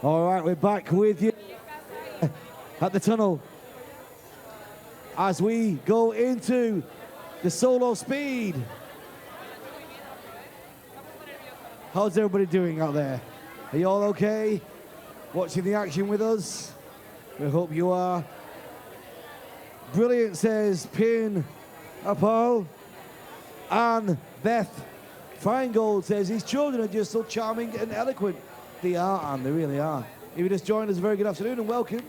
All right, we're back with you at the tunnel as we go into the solo speed. How's everybody doing out there? Are you all okay? Watching the action with us? We hope you are. Brilliant, says Pin Apol. And Beth Feingold says, his children are just so charming and eloquent. They are, and they really are. If you just joined us, a very good afternoon and welcome.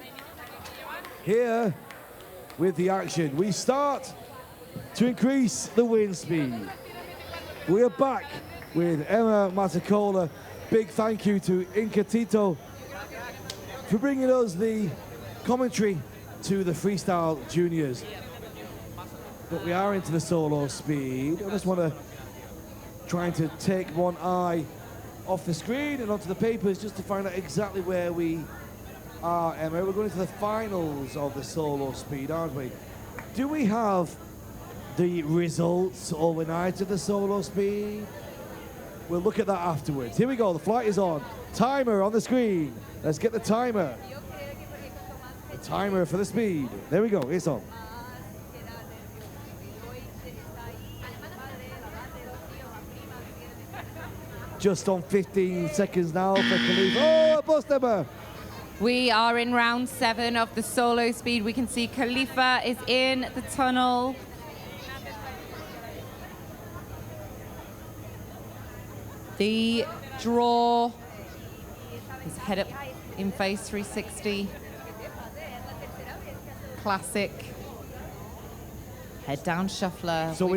Here with the action, we start to increase the wind speed. We are back with Emma Matacola. Big thank you to Inca Tito for bringing us the commentary to the Freestyle Juniors. But we are into the solo speed. I just want to trying to take one eye off the screen and onto the papers just to find out exactly where we are, Emma. We're going into the finals of the solo speed, aren't we? Do we have the results overnight of the solo speed? We'll look at that afterwards. Here we go, the flight is on. Timer on the screen. Let's get the timer. The timer for the speed. There we go, it's on. Just on 15 seconds now for Khalifa. Oh, a bust, Emma. We are in round 7 of the solo speed. We can see Khalifa is in the tunnel. The draw. His head up in face 360. Classic. Head down shuffler. So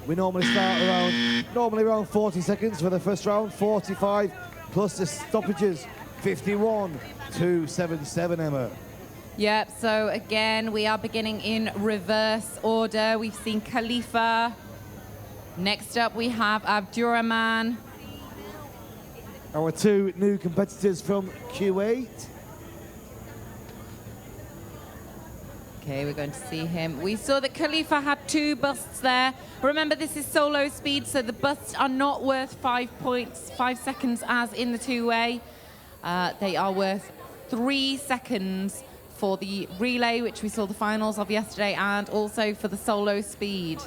we normally start around 40 seconds for the first round, 45 plus the stoppages, 51.277, Emma. Yep, so again, we are beginning in reverse order. We've seen Khalifa. Next up, we have Abdurrahman. Our two new competitors from Kuwait. Okay, we're going to see him. We saw that Khalifa had 2 busts there. Remember, this is solo speed, so the busts are not worth 5 points, 5 seconds as in the two-way. They are worth 3 seconds for the relay, which we saw the finals of yesterday, and also for the solo speed.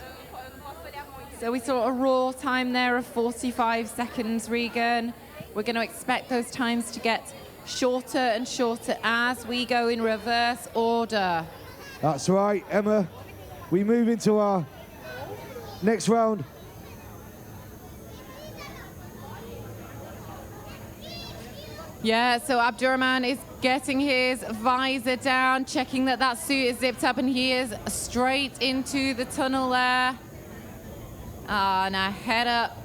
So we saw a raw time there of 45 seconds, Regan. We're going to expect those times to get shorter and shorter as we go in reverse order. That's right, Emma. We move into our next round. Yeah, so Abdurrahman is getting his visor down, checking that that suit is zipped up, and he is straight into the tunnel there. Now head up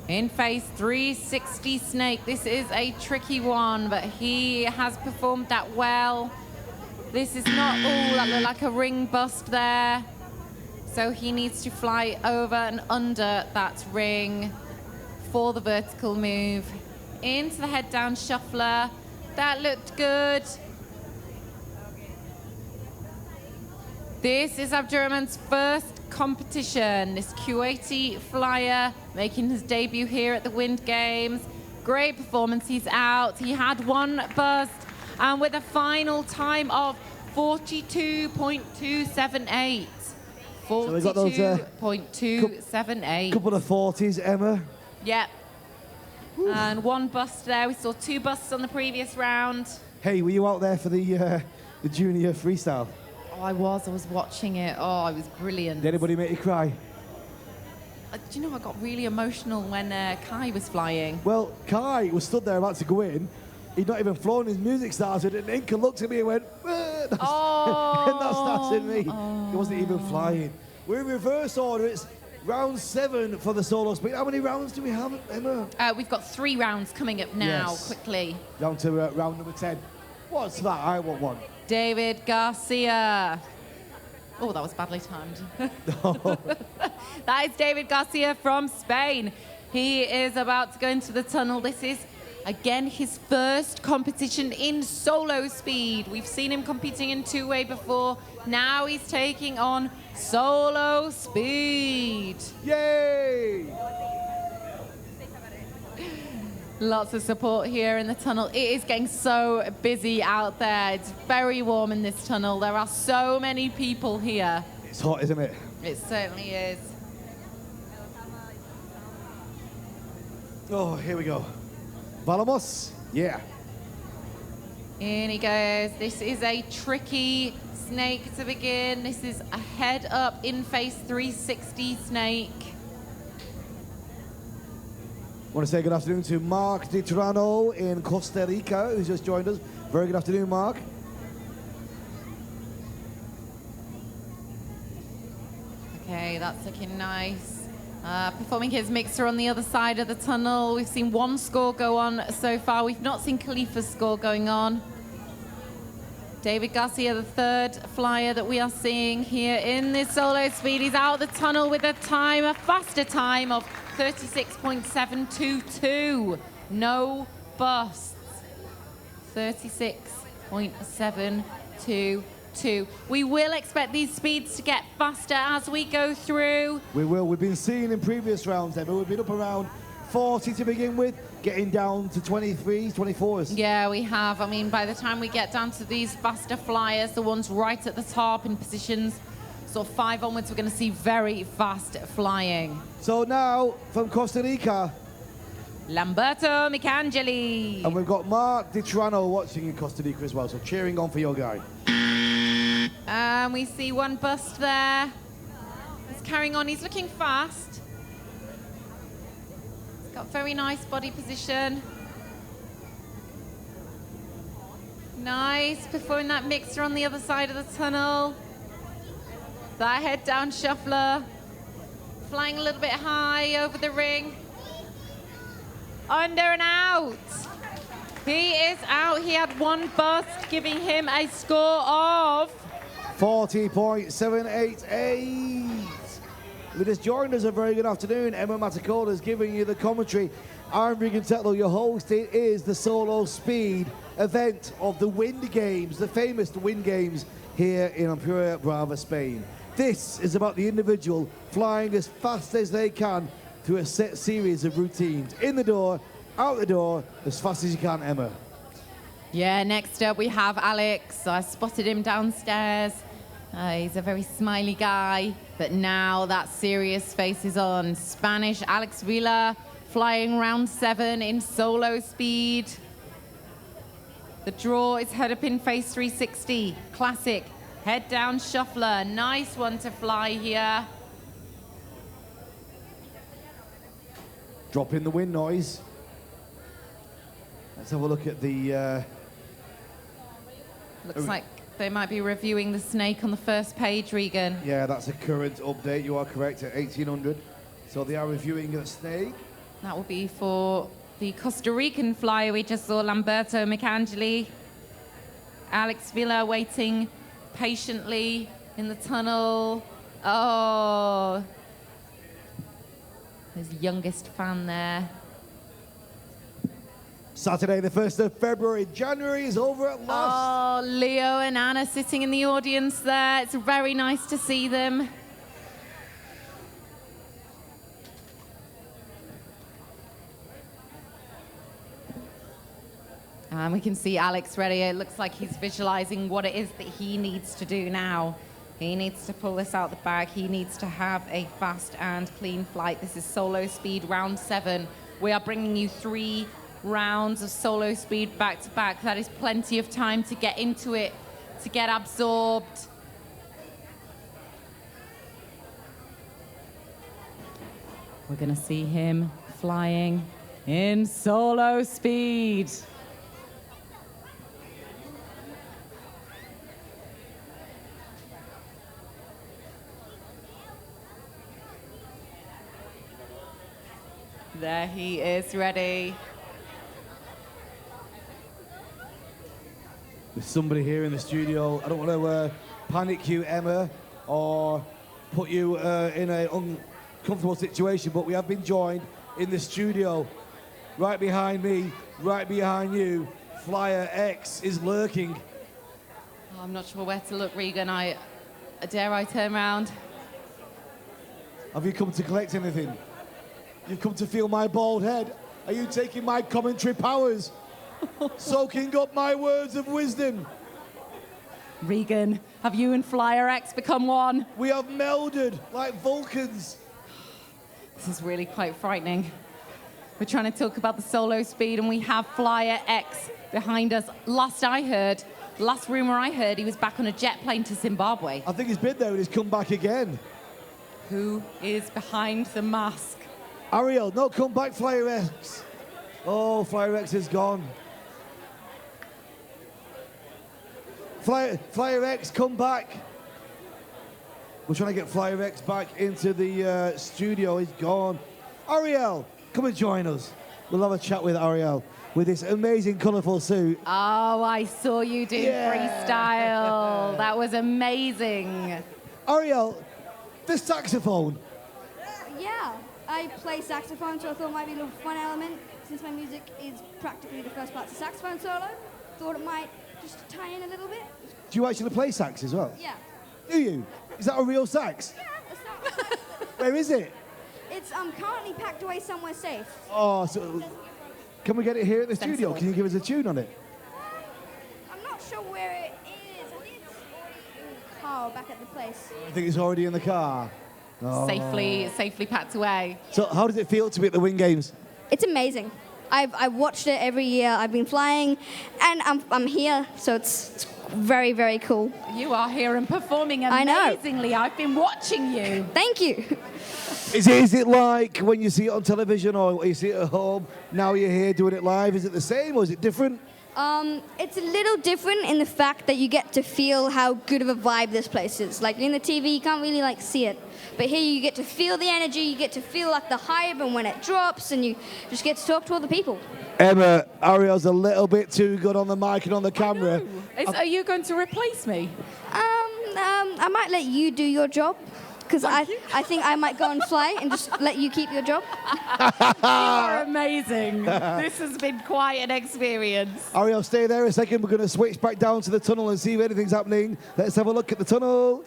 in face 360 snake. This is a tricky one, but he has performed that well. This is not all that looked like a ring bust there. So he needs to fly over and under that ring for the vertical move. Into the head down shuffler. That looked good. This is Abdurrahman's first competition. This Kuwaiti flyer making his debut here at the Wind Games. Great performance, he's out. He had 1 bust, and with a final time of 42.278. 42.278. Couple of 40s, Emma. Yep. Whew. And 1 bust there. We saw 2 busts on the previous round. Hey, were you out there for the junior freestyle? Oh, I was watching it. Oh, it was brilliant. Did anybody make you cry? Do you know, I got really emotional when Kai was flying. Well, Kai was stood there about to go in. He'd not even flown, his music started, and Inca looked at me and went, and that started me. He wasn't even flying. We're in reverse order. It's round 7 for the solo speed. How many rounds do we have, Emma? We've got 3 rounds coming up now, yes. Quickly. Down to round number 10. What's that? I want one. David Garcia. Oh, that was badly timed. That is David Garcia from Spain. He is about to go into the tunnel. This is, again, his first competition in solo speed. We've seen him competing in two-way before. Now he's taking on solo speed. Yay! Lots of support here in the tunnel. It is getting so busy out there. It's very warm in this tunnel. There are so many people here. It's hot, isn't it? It certainly is. Oh, here we go. Vamos. Yeah. In he goes. This is a tricky snake to begin. This is a head up in face 360 snake. I want to say good afternoon to Mark Di Tirano in Costa Rica, who's just joined us. Very good afternoon, Mark. Okay, that's looking nice. Performing his mixer on the other side of the tunnel. We've seen one score go on so far. We've not seen Khalifa's score going on. David Garcia, the third flyer that we are seeing here in this solo speed. He's out of the tunnel with a faster time of 36.722. No busts. 36.722. We will expect these speeds to get faster as we go through. We will. We've been seeing in previous rounds, Emma, we've been up around 40 to begin with, getting down to 23s, 24s. Yeah, we have. I mean, by the time we get down to these faster flyers, the ones right at the top in positions sort of 5 onwards, we're going to see very fast flying. So now, from Costa Rica, Lamberto Micangeli. and we've got Mark Di Tirano watching in Costa Rica as well, so cheering on for your guy. And we see one bust there. He's carrying on. He's looking fast. He's got very nice body position. Nice. Performing that mixer on the other side of the tunnel. That head down shuffler. Flying a little bit high over the ring. Under and out. He is out. He had one bust, giving him a score of 40.788. If just joined us, a very good afternoon. Emma Matacola is giving you the commentary. I'm Regan Tetlow, your host. It is the solo speed event of the Wind Games, the famous Wind Games here in Empuriabrva, Spain. This is about the individual flying as fast as they can through a set series of routines. In the door, out the door, as fast as you can, Emma. Yeah, next up we have Alex. I spotted him downstairs. He's a very smiley guy, but now that serious face is on. Spanish Alex Villa flying round 7 in solo speed. The draw is head up in face 360. Classic head down shuffler. Nice one to fly here. Drop in the wind noise. Let's have a look at the... Looks like they might be reviewing the snake on the first page, Regan. Yeah, that's a current update. You are correct, at 1800. So they are reviewing the snake. That will be for the Costa Rican flyer we just saw, Lamberto Micangeli. Alex Villa waiting patiently in the tunnel. Oh, his youngest fan there. Saturday, the 1st of February. January is over at last. Oh, Leo and Anna sitting in the audience there. It's very nice to see them. And we can see Alex ready. It looks like he's visualizing what it is that he needs to do now. He needs to pull this out the bag. He needs to have a fast and clean flight. This is solo speed round 7. We are bringing you 3 rounds of solo speed back to back. That is plenty of time to get into it, to get absorbed. We're going to see him flying in solo speed. There he is, ready. There's somebody here in the studio. I don't want to panic you, Emma, or put you in an uncomfortable situation, but we have been joined in the studio, right behind me, right behind you. Flyer X is lurking. Oh, I'm not sure where to look, Regan. Dare I turn around? Have you come to collect anything? You've come to feel my bald head. Are you taking my commentary powers? Soaking up my words of wisdom? Regan, have you and Flyer X become one? We have melded like Vulcans. This is really quite frightening. We're trying to talk about the solo speed, and we have Flyer X behind us. Last rumor I heard, he was back on a jet plane to Zimbabwe. I think he's been there and he's come back again. Who is behind the mask? Ariel, no, come back, Flyer X. Oh, Flyer X is gone. Flyer X, come back. We're trying to get Flyer X back into the studio. He's gone. Ariel, come and join us. We'll have a chat with Ariel with this amazing, colourful suit. Oh, I saw you do freestyle. That was amazing. Ariel, the saxophone. Yeah, I play saxophone, so I thought it might be a little fun element. Since my music is practically the first part's a saxophone solo, thought it might just tie in a little bit. Do you actually play sax as well? Yeah. Do you? Is that a real sax? Yeah, it's not. Where is it? It's currently packed away somewhere safe. Oh, so can we get it here at the studio? Can you give us a tune on it? I'm not sure where it is. I think it's already in the car back at the place. I think it's already in the car. Oh. Safely packed away. So how does it feel to be at the Wing Games? It's amazing. I've watched it every year. I've been flying, and I'm here, so it's very, very cool. You are here and performing I know. amazingly. I've been watching you. Thank you. Is it like when you see it on television or you see it at home, now you're here doing it live? Is it the same or is it different? It's a little different in the fact that you get to feel how good of a vibe this place is. Like in the TV, you can't really like see it. But here you get to feel the energy, you get to feel like the hype and when it drops, and you just get to talk to other people. Emma, Ariel's a little bit too good on the mic and on the camera. Are you going to replace me? I might let you do your job, because I think I might go and fly and just let you keep your job. You are amazing. This has been quite an experience. Ariel, stay there a second. We're going to switch back down to the tunnel and see if anything's happening. Let's have a look at the tunnel.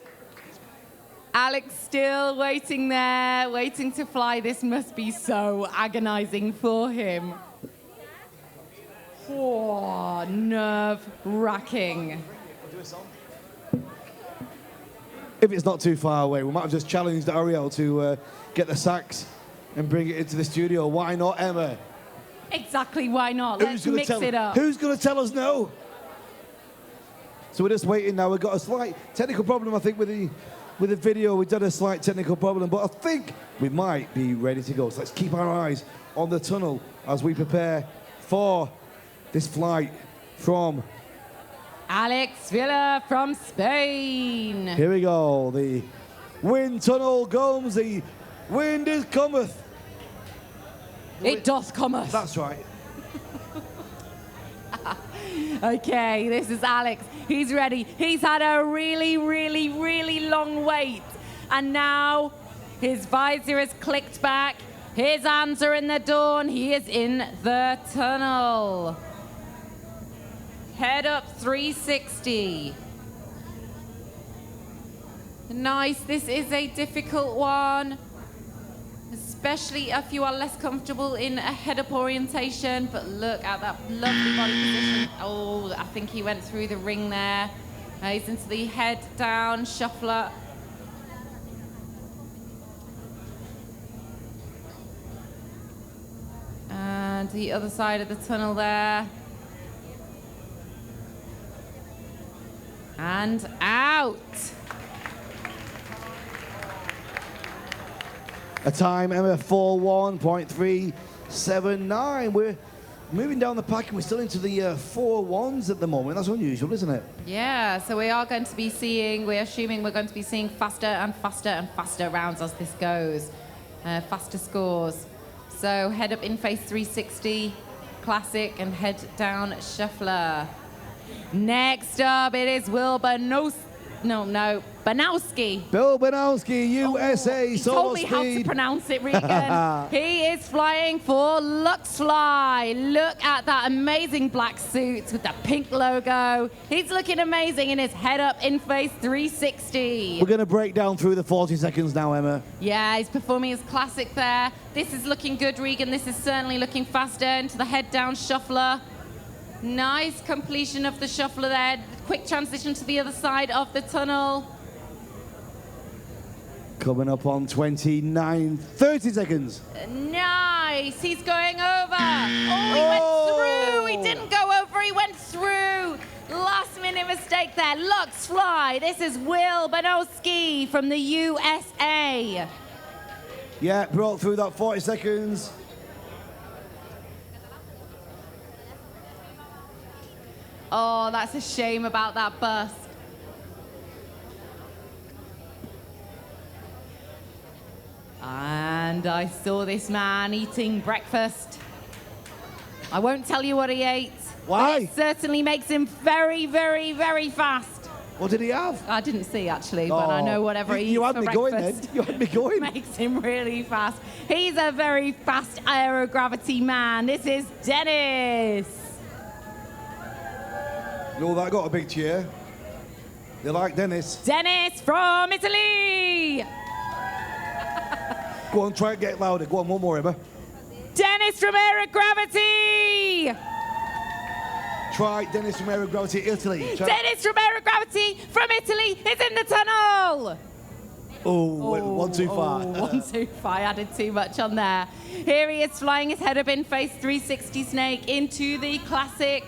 Alex still waiting there, waiting to fly. This must be so agonizing for him. Oh, nerve-wracking. If it's not too far away, we might have just challenged Ariel to get the sax and bring it into the studio. Why not, Emma? Exactly, why not? Let's mix it up. Who's going to tell us no? So we're just waiting now. We've got a slight technical problem, I think, with the video. We've done a slight technical problem, but I think we might be ready to go. So let's keep our eyes on the tunnel as we prepare for this flight from Alex Villa from Spain. Here we go. The wind tunnel comes. The wind is cometh. It doth cometh. That's right. Okay, this is Alex. He's ready. He's had a really, really, really long wait. And now his visor has clicked back. His hands are in the door and he is in the tunnel. Head up 360. Nice. This is a difficult one, especially if you are less comfortable in a head-up orientation. But look at that lovely body position. Oh, I think he went through the ring there. He's into the head-down shuffler. And the other side of the tunnel there. And out. A time, Emma, 4:1.379. We're moving down the pack and we're still into the 4:1s at the moment. That's unusual, isn't it? Yeah, so we are going to be seeing, we're assuming we're going to be seeing faster and faster and faster rounds as this goes. Faster scores. So head up in face 360, classic, and head down shuffler. Next up, it is Wilbur Banowski. Bill Banowski, USA, He solo told me how to speed. pronounce it, Regan. He is flying for Lux Fly. Look at that amazing black suit with the pink logo. He's looking amazing in his head up in face 360. We're going to break down through the 40 seconds now, Emma. Yeah, he's performing his classic there. This is looking good, Regan. This is certainly looking faster into the head down shuffler. Nice completion of the shuffler there. Quick transition to the other side of the tunnel. Coming up on 30 seconds. Nice, he's going over. Oh, he went through. He didn't go over, he went through. Last minute mistake there. Lux Fly. This is Will Banowski from the USA. Yeah, broke through that 40 seconds. Oh, that's a shame about that bust. And I saw this man eating breakfast. I won't tell you what he ate. Why? It certainly makes him very, very, very fast. What did he have? I didn't see actually, but I know whatever he eats You had for me breakfast going then. You had me going. makes him really fast. He's a very fast aerogravity man. This is Dennis. No, that got a big cheer. They like Dennis. Dennis from Italy. Go on, try and get louder. Go on, one more, Emma. Dennis from Aerogravity. Try Dennis from Empuriabrva, Italy. Try. Dennis from Aerogravity from Italy is in the tunnel. Oh, went one too far. 1 2 5. I added too much on there. Here he is flying his head up in face 360 snake into the classic.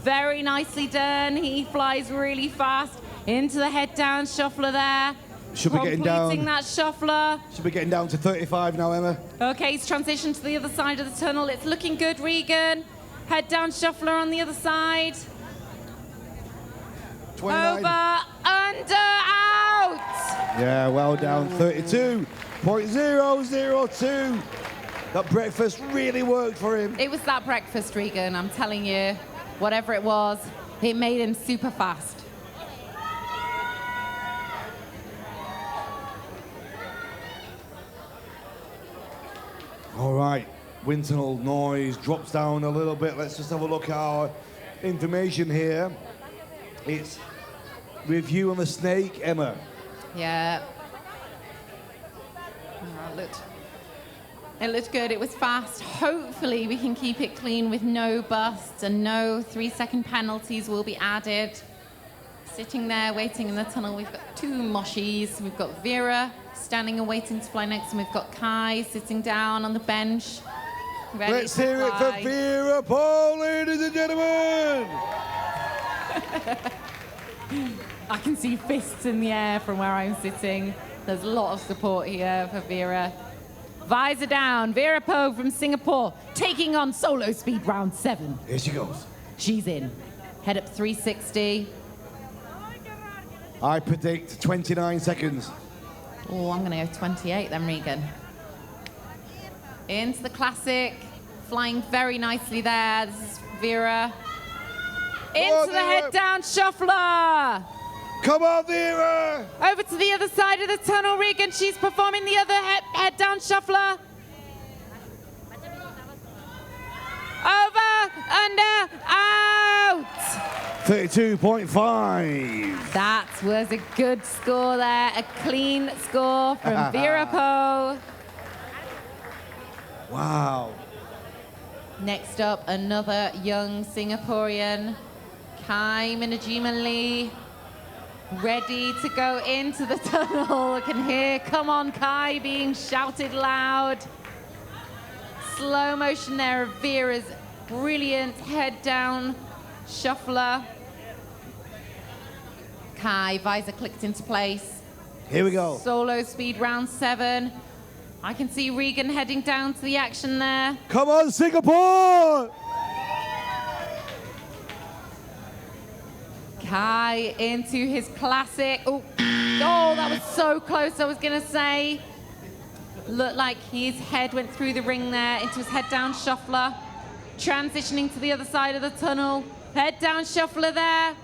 Very nicely done. He flies really fast into the head down shuffler there. Should be getting down. Completing that shuffler. Should be getting down to 35 now, Emma. Okay, he's transitioned to the other side of the tunnel. It's looking good, Regan. Head down shuffler on the other side. 29. Over, under, out. Yeah, well down. 32.002. That breakfast really worked for him. It was that breakfast, Regan. I'm telling you, whatever it was, it made him super fast. All right, wind tunnel noise drops down a little bit. Let's just have a look at our information here. It's review on the snake, Emma. Yeah. It looked good. It was fast. Hopefully we can keep it clean with no busts and no 3-second penalties will be added. Sitting there waiting in the tunnel, we've got two moshies. We've got Vera standing and waiting to fly next, and we've got Kai sitting down on the bench. Let's hear it for Vera Paul, ladies and gentlemen. I can see fists in the air from where I'm sitting. There's a lot of support here for Vera. Visor down, Vera Poe from Singapore, taking on solo speed round 7. Here she goes. She's in. Head up 360. I predict 29 seconds. Oh, I'm going to go 28 then, Regan. Into the classic. Flying very nicely there. This is Vera. Into the head down shuffler. Come on, Vera! Over to the other side of the tunnel, Regan. She's performing the other head down shuffler. Over, under, out. 32.5. That was a good score there. A clean score from Vera Poe. Wow. Next up, another young Singaporean, Kai Minajima Lee, ready to go into the tunnel. I can hear, come on, Kai, being shouted loud. Slow motion there of Vera's brilliant head down shuffler. Kai, visor clicked into place. Here we go. Solo speed round 7. I can see Regan heading down to the action there. Come on, Singapore! Kai into his classic. Oh, that was so close, I was going to say. Looked like his head went through the ring there into his head down shuffler. Transitioning to the other side of the tunnel. Head down shuffler there.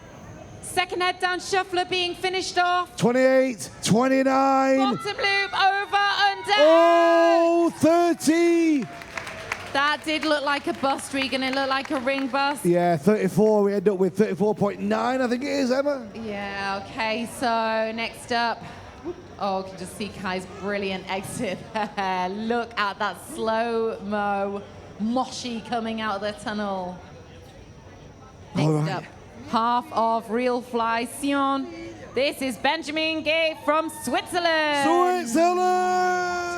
Second head down shuffler being finished off. 28, 29. Bottom loop over, under. Oh, 30. That did look like a bust, Regan. It looked like a ring bust. Yeah, 34. We end up with 34.9, I think it is, Emma. Yeah, okay, so next up. Oh, you can just see Kai's brilliant exit. Look at that slow-mo moshi coming out of the tunnel. Next up, half of Real Fly Sion. This is Benjamin Gay from Switzerland. Switzerland!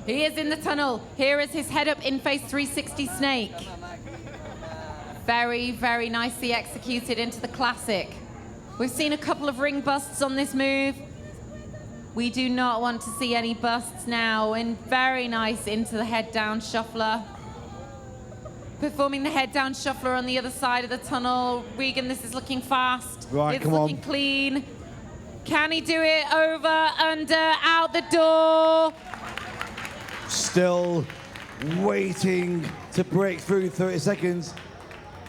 He is in the tunnel. Here is his head up in face 360 snake. Very, very nicely executed into the classic. We've seen a couple of ring busts on this move. We do not want to see any busts now. And very nice into the head down shuffler. Performing the head down shuffler on the other side of the tunnel. Regan, this is looking fast. Right, it's come looking on. clean. Can he do it? Over, under, out the door. Still waiting to break through 30 seconds.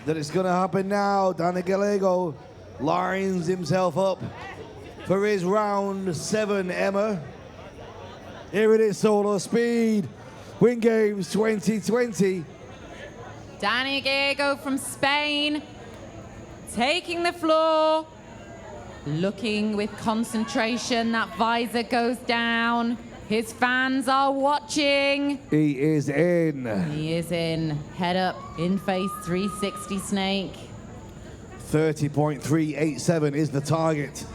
That it's going to happen now. Danny Gallego lines himself up for his round 7, Emma. Here it is, solo speed. Win Games 2020. Danny Gallego from Spain, taking the floor, looking with concentration. That visor goes down. His fans are watching. He is in. He is in. Head up, in face 360 snake. 30.387 is the target.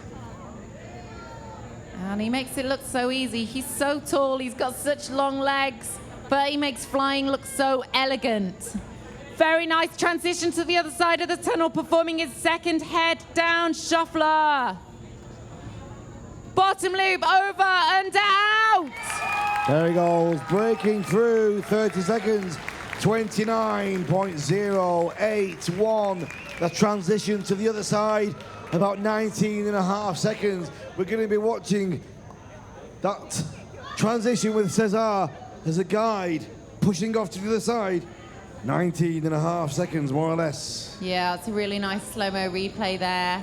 And he makes it look so easy. He's so tall, he's got such long legs, but he makes flying look so elegant. Very nice transition to the other side of the tunnel, performing his second head down shuffler. Bottom loop, over, under, out. There he goes, breaking through 30 seconds, 29.081. The transition to the other side, about 19 and a half seconds. We're going to be watching that transition with Cesar as a guide, pushing off to the other side. 19 and a half seconds, more or less. Yeah, it's a really nice slow-mo replay there.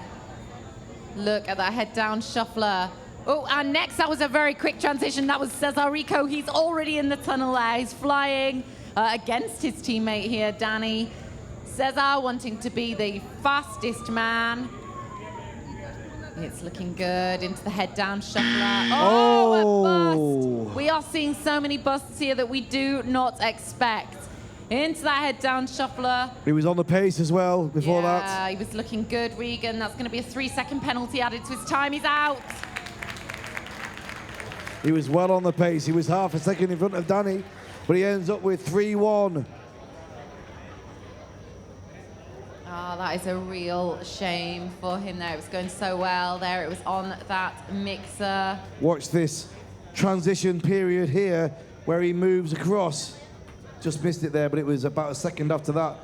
Look at that head down shuffler. Oh, and next, that was a very quick transition. That was Cesar Rico. He's already in the tunnel there. He's flying against his teammate here, Danny. Cesar wanting to be the fastest man. It's looking good into the head down shuffler. Oh, a bust. We are seeing so many busts here that we do not expect. Into that head down shuffler. He was on the pace as well before that. Yeah, he was looking good, Regan. That's going to be a 3-second penalty added to his time. He's out. He was well on the pace. He was half a second in front of Danny, but he ends up with 3-1. Oh, that is a real shame for him there. It was going so well there. It was on that mixer. Watch this transition period here where he moves across. Just missed it there, but it was about a second after that.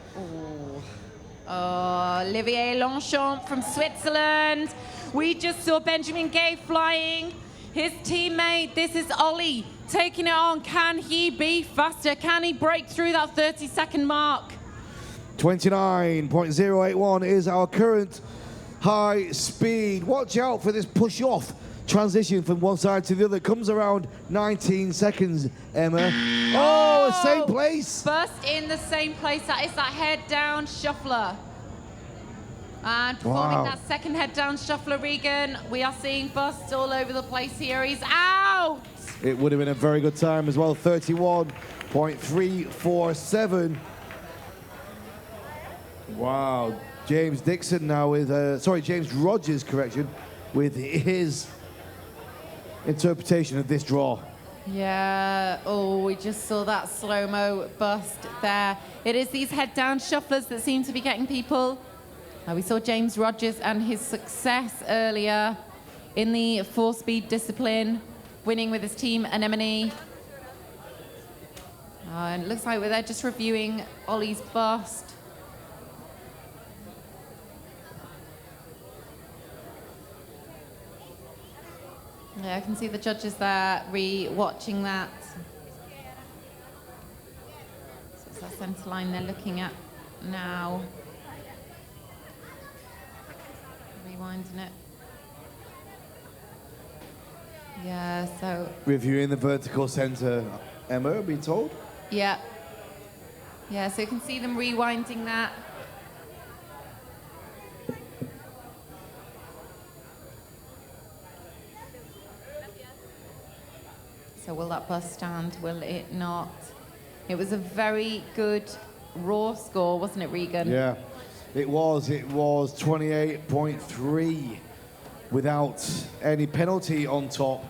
Oh, Olivier Longchamp from Switzerland. We just saw Benjamin Gay flying. His teammate, this is Ollie, taking it on. Can he be faster? Can he break through that 30-second mark? 29.081 is our current high speed. Watch out for this push off transition from one side to the other. Comes around 19 seconds, Emma. Oh, same place. First in the same place. That is that head down shuffler. And performing that second head down shuffler, Regan. We are seeing busts all over the place here. He's out. It would have been a very good time as well. 31.347. Wow. James Dixon now with, James Rogers, correction, with his interpretation of this draw. Yeah, oh, we just saw that slow-mo bust there. It is these head-down shufflers that seem to be getting people. We saw James Rogers and his success earlier in the 4-speed discipline, winning with his team Anemone. And it looks like they're just reviewing Ollie's bust. Yeah, I can see the judges there re-watching that. So it's that centre line they're looking at now. Rewinding it. Yeah, so... Reviewing the vertical centre, Emma, are we told? Yeah. Yeah, so you can see them rewinding that. So will that bus stand? Will it not? It was a very good raw score, wasn't it, Regan? Yeah, it was. It was 28.3 without any penalty on top.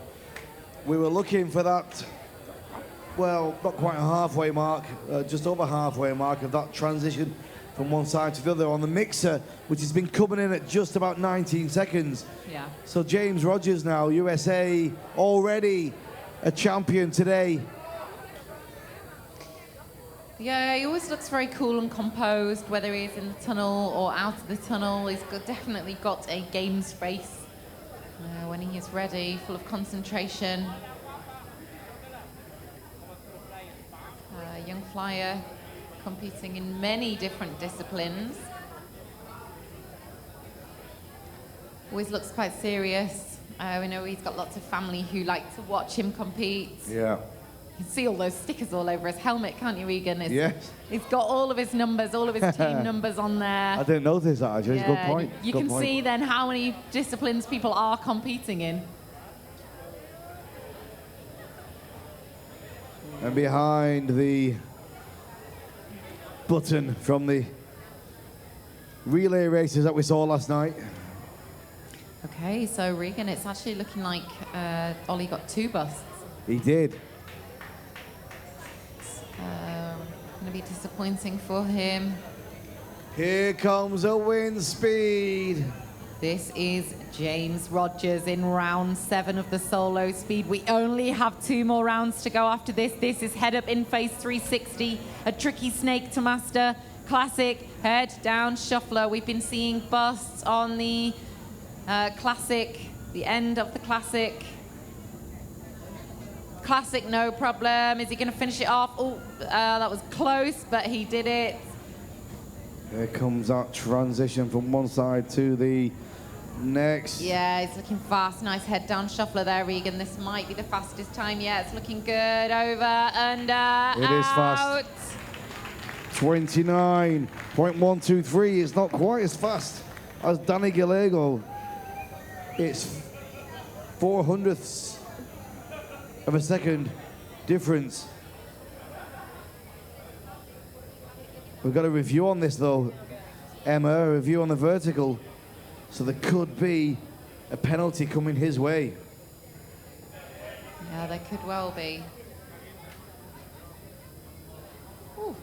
We were looking for that, well, not quite a halfway mark, just over halfway mark of that transition from one side to the other on the mixer, which has been coming in at just about 19 seconds. Yeah. So James Rogers now, USA, already a champion today. Yeah, he always looks very cool and composed, whether he's in the tunnel or out of the tunnel. He's definitely got a games face when he is ready, full of concentration. Young flyer competing in many different disciplines. Always looks quite serious. We know he's got lots of family who like to watch him compete. Yeah. You can see all those stickers all over his helmet, can't you, Regan? Yes. He's got all of his numbers, all of his team numbers on there. I didn't notice that, actually. It's a good point. You can see then how many disciplines people are competing in. And behind the button from the relay races that we saw last night. Okay, so Regan, it's actually looking like Ollie got 2 busts. He did. Going to be disappointing for him. Here comes a wind speed. This is James Rogers in round 7 of the solo speed. We only have 2 more rounds to go after this. This is head up in face 360, a tricky snake to master. Classic head down shuffler. We've been seeing busts on the classic, the end of the classic. Classic, no problem. Is he going to finish it off? Oh, that was close, but he did it. Here comes that transition from one side to the next. Yeah, he's looking fast. Nice head down shuffler there, Regan. This might be the fastest time. Yeah, it's looking good. Over, under, It is fast. 29.123. It's not quite as fast as Danny Gallego. It's 0.04 of a second difference. We've got a review on this though, Emma, a review on the vertical. So there could be a penalty coming his way. Yeah, there could well be. Ooh,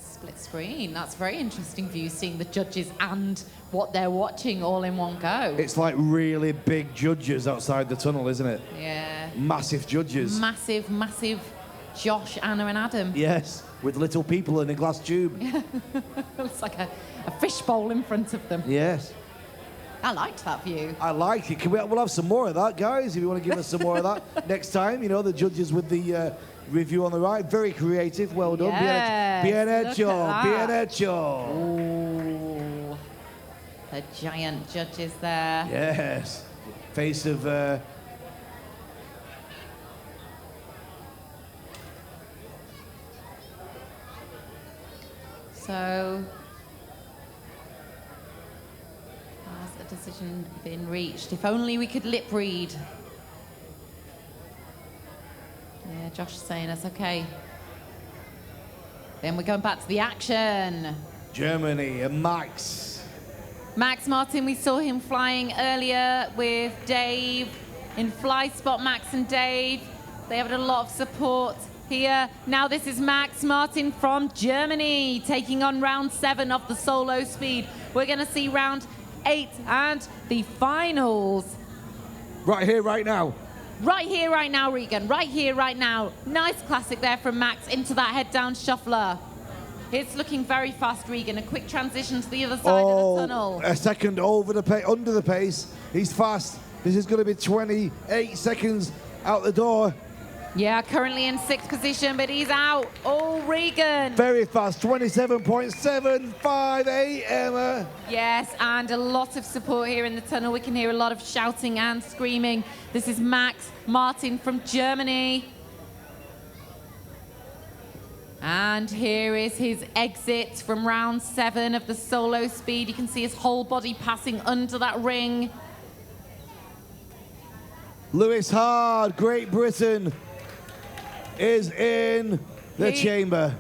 split screen. That's a very interesting view, seeing the judges and what they're watching all in one go. It's like really big judges outside the tunnel, isn't it? Yeah. Massive judges. Massive, massive Josh, Anna and Adam. Yes, with little people in a glass tube. Looks like a fishbowl in front of them. Yes. I liked that view. I liked it. We'll have some more of that, guys, if you want to give us some more of that next time. You know, the judges with the review on the right. Very creative. Well done. Yes, Bien hecho. look at Bien that. hecho. Ooh, the giant judges there. Yes. Face of... So, has a decision been reached? If only we could lip read. Yeah, Josh is saying that's okay. Then we're going back to the action. Germany and Max. Max Martin, we saw him flying earlier with Dave in fly spot. Max and Dave, they have a lot of support here. Now this is Max Martin from Germany taking on round 7 of the solo speed. We're going to see round 8 and the finals. Right here, right now. Right here, right now, Regan. Right here, right now. Nice classic there from Max into that head down shuffler. It's looking very fast, Regan. A quick transition to the other side of the tunnel. A second over the under the pace. He's fast. This is going to be 28 seconds out the door. Yeah, currently in 6th position, but he's out. Oh, Regan. Very fast, 27.758, Emma. Yes, and a lot of support here in the tunnel. We can hear a lot of shouting and screaming. This is Max Martin from Germany. And here is his exit from round 7 of the solo speed. You can see his whole body passing under that ring. Lewis Hard, Great Britain, is in the chamber.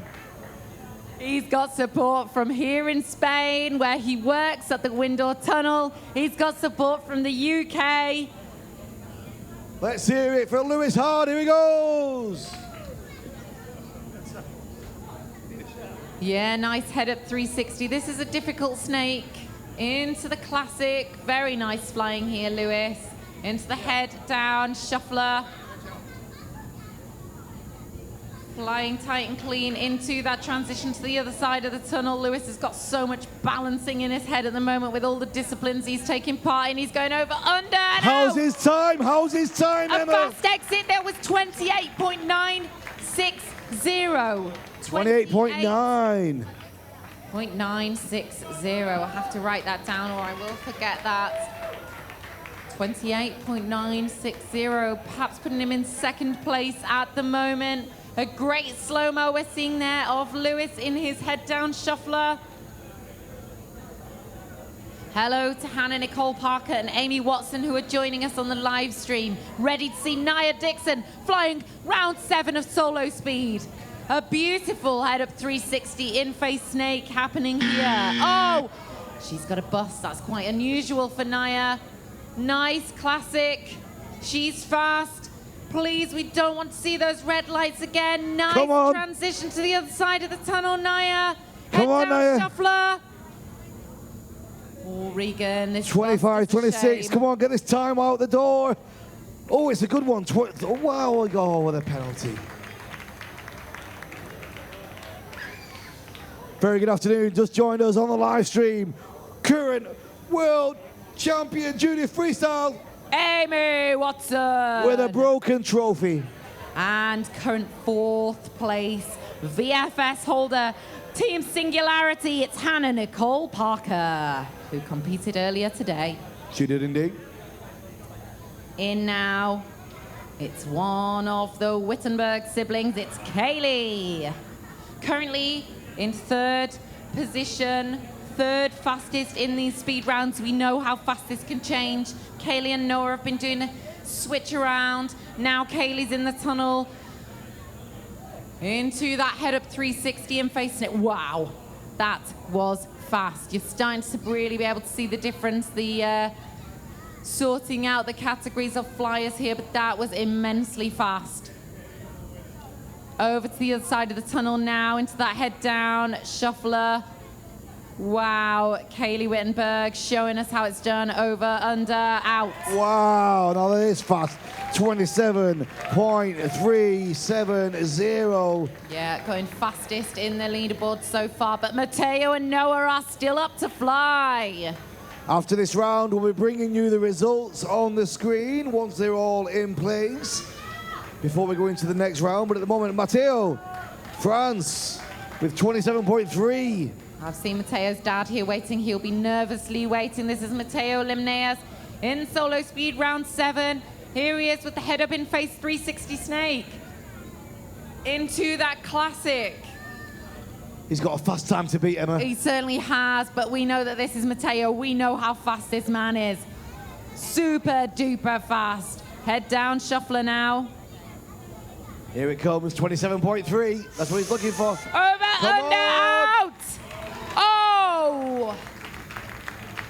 He's got support from here in Spain, where he works at the Windoor tunnel. He's got support from the UK. Let's hear it for Lewis Hard. Here he goes. Yeah, nice head up 360. This is a difficult snake. Into the classic. Very nice flying here, Lewis. Into the head down, shuffler. Flying tight and clean into that transition to the other side of the tunnel. Lewis has got so much balancing in his head at the moment with all the disciplines he's taking part in. He's going over under and How's out. his time? How's his time, A Emma? fast exit. There was 28.960. 28.9. 0.960. I have to write that down or I will forget that. 28.960, perhaps putting him in 2nd place at the moment. A great slow-mo we're seeing there of Lewis in his head-down shuffler. Hello to Hannah Nicole Parker and Amy Watson, who are joining us on the live stream. Ready to see Nia Dixon flying round 7 of solo speed. A beautiful head-up 360 in-face snake happening here. Oh, she's got a bust. That's quite unusual for Nia. Nice, classic. She's fast. Please, we don't want to see those red lights again. Nice transition to the other side of the tunnel, Nia. Come on, Nia. Shuffler. Oh, Regan. This 25, 26. Come on, get this time out the door. Oh, it's a good one. Oh, wow, oh, what a penalty. Very good afternoon. Just joined us on the live stream. Current world champion junior freestyle, Amy Watson. with a broken trophy. And current 4th place VFS holder, Team Singularity. It's Hannah Nicole Parker, who competed earlier today. She did indeed. In now, it's one of the Wittenberg siblings. It's Kaylee. Currently in 3rd position. 3rd fastest in these speed rounds. We know how fast this can change. Kaylee and Noah have been doing a switch around. Now Kaylee's in the tunnel. Into that head-up 360 and facing it. Wow, that was fast. You're starting to really be able to see the difference, the sorting out the categories of flyers here, but that was immensely fast. Over to the other side of the tunnel now, into that head-down shuffler. Wow, Kaylee Wittenberg showing us how it's done. Over, under, out. Wow, now that is fast. 27.370. Yeah, going fastest in the leaderboard so far, but Mateo and Noah are still up to fly. After this round, we'll be bringing you the results on the screen once they're all in place before we go into the next round. But at the moment, Mateo, France, with 27.3. I've seen Mateo's dad here waiting. He'll be nervously waiting. This is Mateo Limneas in solo speed round 7. Here he is with the head up in face 360 snake. Into that classic. He's got a fast time to beat, Emma. He certainly has, but we know that this is Mateo. We know how fast this man is. Super duper fast. Head down shuffler now. Here it comes, 27.3. That's what he's looking for. Over, under, out. Oh!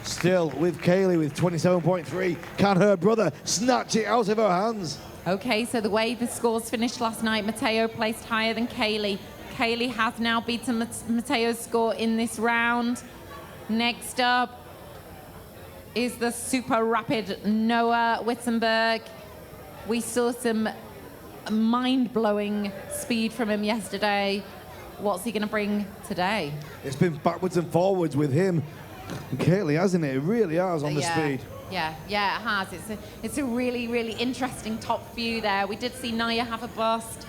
Still with Kaylee with 27.3. Can her brother snatch it out of her hands? Okay, so the way the scores finished last night, Mateo placed higher than Kaylee. Kaylee has now beaten Mateo's score in this round. Next up is the super rapid Noah Wittenberg. We saw some mind-blowing speed from him yesterday. What's he going to bring today? It's been backwards and forwards with him and Kaylee, hasn't it? It really has on the speed. Yeah, it has. It's a really, really interesting top few there. We did see Naya have a bust.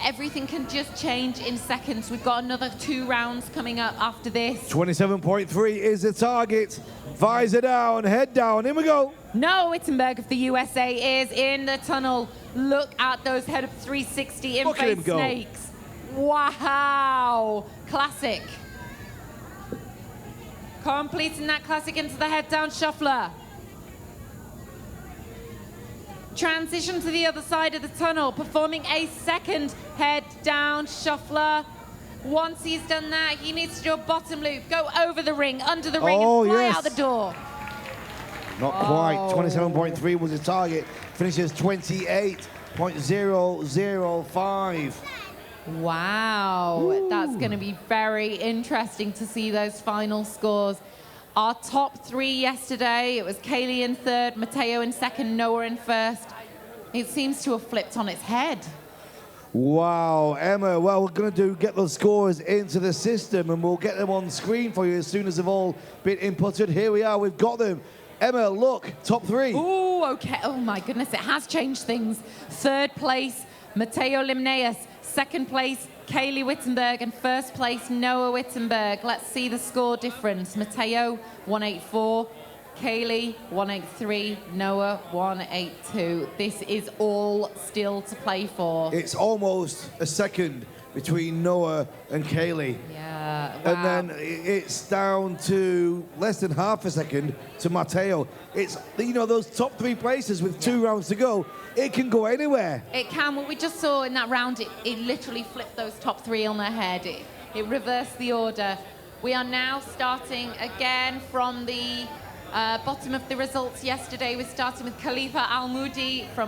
Everything can just change in seconds. We've got another 2 rounds coming up after this. 27.3 is the target. Visor down, head down, in we go. Noah Wittenberg of the USA is in the tunnel. Look at those head up 360 in-face snakes. Wow, classic. Completing that classic into the head down shuffler. Transition to the other side of the tunnel, performing a second head down shuffler. Once he's done that, he needs to do a bottom loop, go over the ring, under the ring, and fly out the door. Not quite. 27.3 was the target. Finishes 28.005. Wow, that's going to be very interesting to see those final scores. Our top 3 yesterday, it was Kaylee in 3rd, Matteo in 2nd, Noah in 1st. It seems to have flipped on its head. Wow, Emma, well, we're going to get those scores into the system and we'll get them on screen for you as soon as they've all been inputted. Here we are, we've got them. Emma, look, top 3. Ooh, okay. Oh my goodness, it has changed things. 3rd place, Matteo Limnaeus. 2nd place, Kaylee Wittenberg, and 1st place, Noah Wittenberg. Let's see the score difference. Matteo, 184. Kaylee, 183. Noah, 182. This is all still to play for. It's almost a second between Noah and Kaylee. Yeah, wow. And then it's down to less than half a second to Matteo. It's, you know, those top 3 places with 2 rounds to go, it can go anywhere. It can. What we just saw in that round, it literally flipped those top 3 on their head. It reversed the order. We are now starting again from the bottom of the results yesterday. We're starting with Khalifa Al-Moudi from